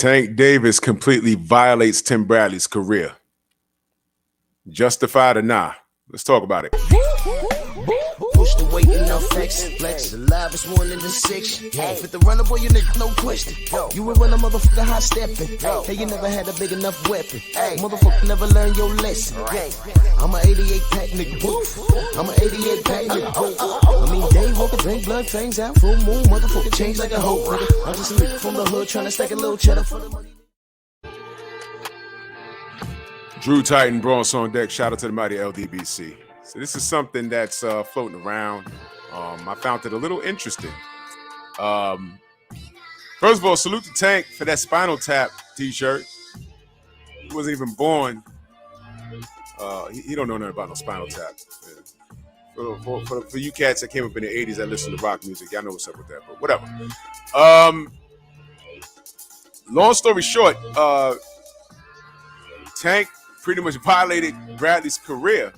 Tank Davis completely violates Tim Bradley's career. Justified or nah? Let's talk about it. Push the weight and no flex alive is more than the six. Fit the runner, boy, you nigga, no question. You will run a motherfucker high stepping. Hey, you never had a big enough weapon. Motherfucker never learned your lesson. I'm a 88 pack nigga. I'm a 88 pack nigga. I mean, day walker, drink blood, fangs out, full moon, motherfucker change like a hoe. I'm just a nigga from the hood trying to stack a little cheddar for the money. Drew Titan, Bronx on deck. Shout out to the mighty LDBC. So this is something that's floating around. I found it a little interesting. First of all, salute to Tank for that Spinal Tap t-shirt. He wasn't even born. He don't know nothing about no Spinal Tap. For you cats that came up in the 80s that listen to rock music, y'all know what's up with that, but whatever. Long story short, Tank pretty much violated Bradley's career.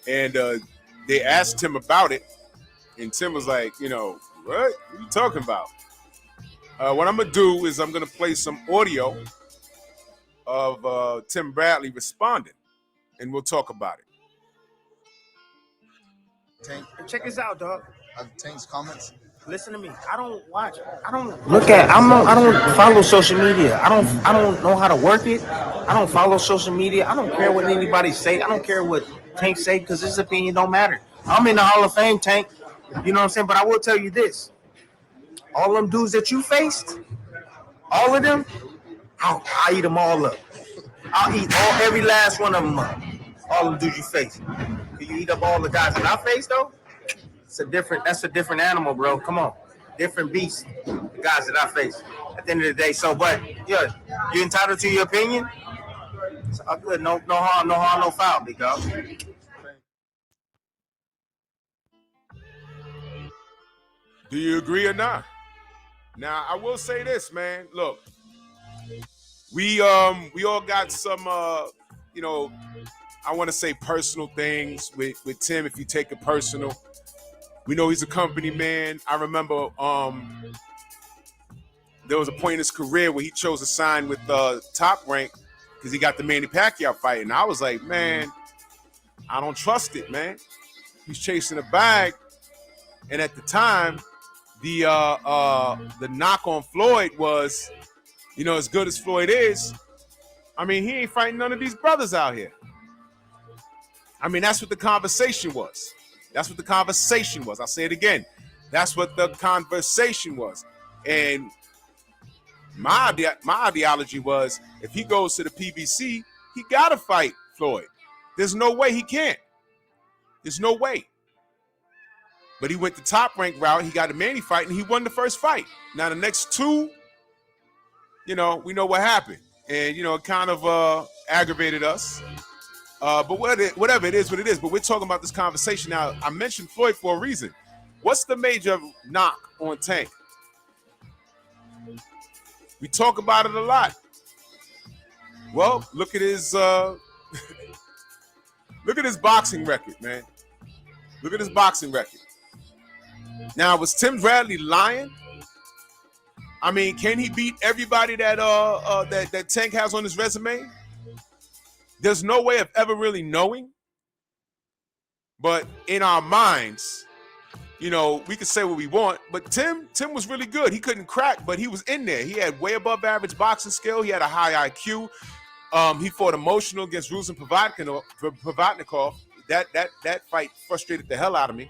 And they asked him about it. And Tim was like, what? What are you talking about? What I'm going to do is I'm going to play some audio of Tim Bradley responding. And we'll talk about it. Tank, check this out, dog. Tank's comments. Listen to me. I don't follow social media. I don't know how to work it. I don't follow social media. I don't care what anybody say. I don't care what Tank say because his opinion don't matter. I'm in the Hall of Fame, Tank. You know what I'm saying? But I will tell you this. All them dudes that you faced, all of them, I'll eat them all up. I'll eat every last one of them up. All the dudes you faced. Can you eat up all the guys that I faced, though? That's a different animal, bro. Come on. Different beast. The guys that I face at the end of the day. So, but yeah, you entitled to your opinion. It's all good. No harm, no foul, big dog. Do you agree or not? Now, I will say this, man. Look, we all got some I want to say personal things with Tim if you take it personal. We know he's a company man. I remember there was a point in his career where he chose to sign with Top Rank because he got the Manny Pacquiao fight. And I was like, man, I don't trust it, man. He's chasing a bag. And at the time, the knock on Floyd was, as good as Floyd is, I mean, he ain't fighting none of these brothers out here. I mean, that's what the conversation was. That's what the conversation was. I'll say it again. That's what the conversation was. And my ideology was if he goes to the PBC, he got to fight Floyd. There's no way he can't. There's no way. But he went the Top Rank route. He got a Manny fight, and he won the first fight. Now, the next two, we know what happened. And, it kind of aggravated us. But whatever it is, what it is. But we're talking about this conversation now. I mentioned Floyd for a reason. What's the major knock on Tank? We talk about it a lot. Well, look at his boxing record, man. Look at his boxing record. Now, was Tim Bradley lying? I mean, can he beat everybody that Tank has on his resume? There's no way of ever really knowing. But in our minds, we could say what we want. But Tim was really good. He couldn't crack, but he was in there. He had way above average boxing skill. He had a high IQ. He fought emotional against Ruslan Provodnikov. That fight frustrated the hell out of me.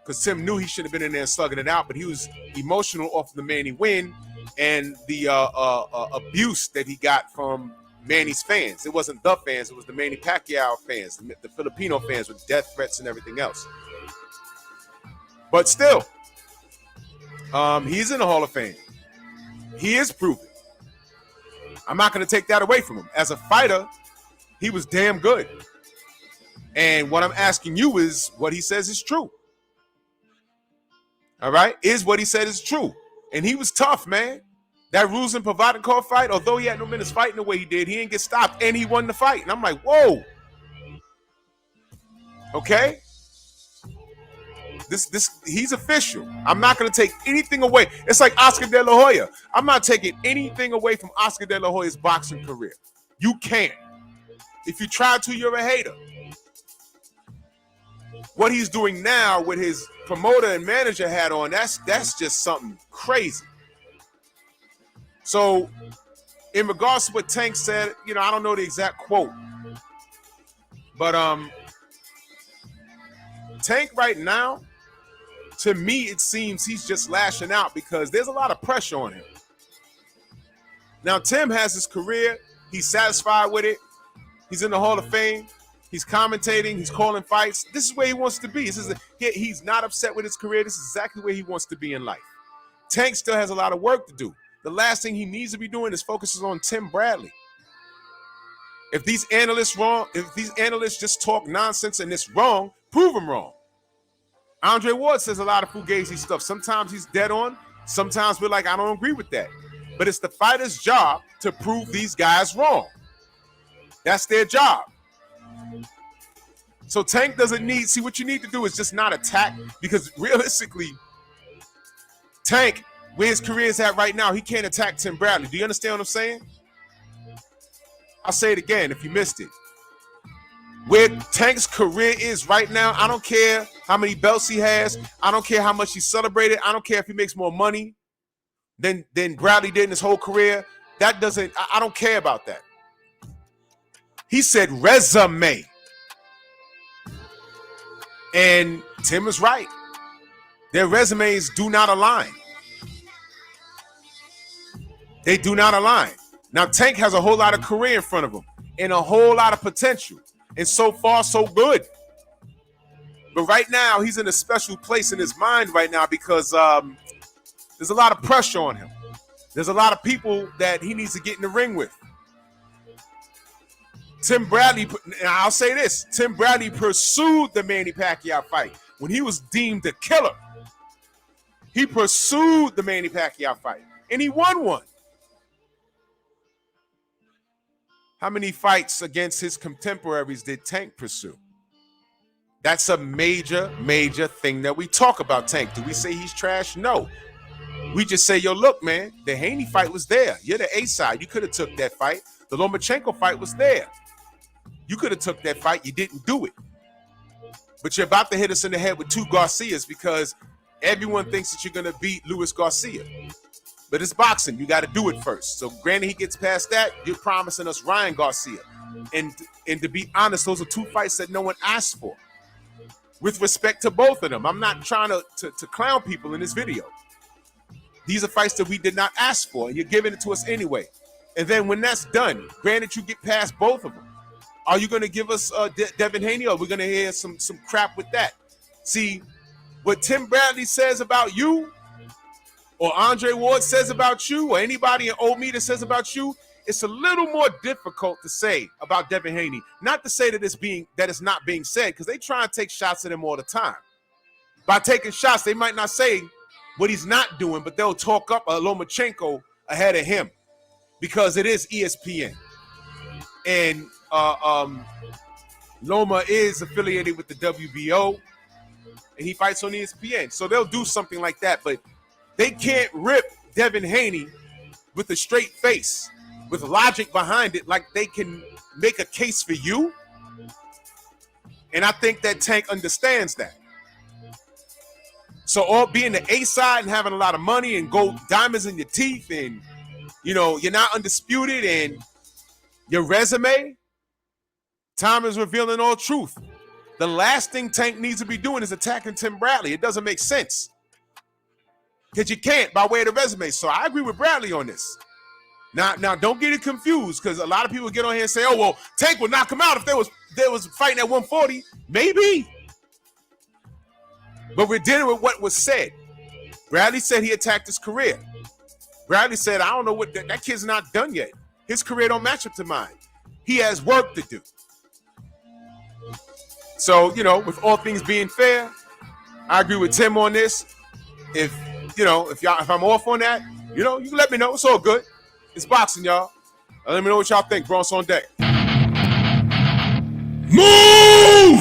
Because Tim knew he should have been in there slugging it out, but he was emotional off the Manny win and the abuse that he got from Manny's fans. It wasn't the fans, it was the Manny Pacquiao fans, the Filipino fans with death threats and everything else. But still, he's in the Hall of Fame. He is proven. I'm not going to take that away from him. As a fighter, he was damn good. And what I'm asking you is what he says is true. All right? Is what he said is true. And he was tough, man. That Ruslan Provodnikov fight, although he had no minutes fighting the way he did, he didn't get stopped, and he won the fight. And I'm like, whoa. Okay? he's official. I'm not going to take anything away. It's like Oscar De La Hoya. I'm not taking anything away from Oscar De La Hoya's boxing career. You can't. If you try to, you're a hater. What he's doing now with his promoter and manager hat on, that's just something crazy. So, in regards to what Tank said, I don't know the exact quote, but Tank right now, to me, it seems he's just lashing out because there's a lot of pressure on him. Now, Tim has his career. He's satisfied with it. He's in the Hall of Fame. He's commentating. He's calling fights. This is where he wants to be. He's not upset with his career. This is exactly where he wants to be in life. Tank still has a lot of work to do. The last thing he needs to be doing is focusing on Tim Bradley. If these analysts just talk nonsense and it's wrong, prove them wrong. Andre Ward says a lot of fugazi stuff. Sometimes he's dead on. Sometimes we're like, I don't agree with that. But it's the fighter's job to prove these guys wrong. That's their job. So Tank doesn't need, see, what you need to do is just not attack, because realistically, Tank, where his career is at right now, he can't attack Tim Bradley. Do you understand what I'm saying? I'll say it again if you missed it. Where Tank's career is right now, I don't care how many belts he has. I don't care how much he's celebrated. I don't care if he makes more money than Bradley did in his whole career. That doesn't, I don't care about that. He said resume. And Tim is right. Their resumes do not align. They do not align. Now, Tank has a whole lot of career in front of him and a whole lot of potential. And so far, so good. But right now, he's in a special place in his mind right now because there's a lot of pressure on him. There's a lot of people that he needs to get in the ring with. Tim Bradley, I'll say this, Tim Bradley pursued the Manny Pacquiao fight when he was deemed a killer. He pursued the Manny Pacquiao fight, and he won one. How many fights against his contemporaries did Tank pursue? That's a major, major thing that we talk about Tank. Do we say he's trash? No. We just say, yo, look, man, the Haney fight was there. You're the A side. You could have took that fight. The Lomachenko fight was there. You could have took that fight. You didn't do it. But you're about to hit us in the head with two Garcias because everyone thinks that you're going to beat Luis Garcia. But it's boxing. You got to do it first. So granted he gets past that, you're promising us Ryan Garcia. And to be honest, those are two fights that no one asked for. With respect to both of them. I'm not trying to clown people in this video. These are fights that we did not ask for. And you're giving it to us anyway. And then when that's done, granted you get past both of them, are you going to give us Devin Haney, or we're going to hear some crap with that? See, what Tim Bradley says about you, or Andre Ward says about you, or anybody in Old Meter says about you, it's a little more difficult to say about Devin Haney. Not to say that it's not being said, because they try and take shots at him all the time. By taking shots, they might not say what he's not doing, but they'll talk up a Lomachenko ahead of him because it is ESPN. And Loma is affiliated with the WBO, and he fights on ESPN. So they'll do something like that, but they can't rip Devin Haney with a straight face, with logic behind it, like they can make a case for you. And I think that Tank understands that. So all being the A side and having a lot of money and gold diamonds in your teeth, and you're not undisputed, and your resume, time is revealing all truth. The last thing Tank needs to be doing is attacking Tim Bradley. It doesn't make sense. Because you can't by way of the resume. So I agree with Bradley on this. Now don't get it confused, because a lot of people get on here and say, oh, well, Tank would knock him out if there was fighting at 140. Maybe. But we're dealing with what was said. Bradley said he attacked his career. Bradley said, I don't know what that kid's not done yet. His career don't match up to mine. He has work to do. So, with all things being fair, I agree with Tim on this. If I'm off on that, you can let me know. It's all good. It's boxing, y'all. Let me know what y'all think. Bronx on deck. Move!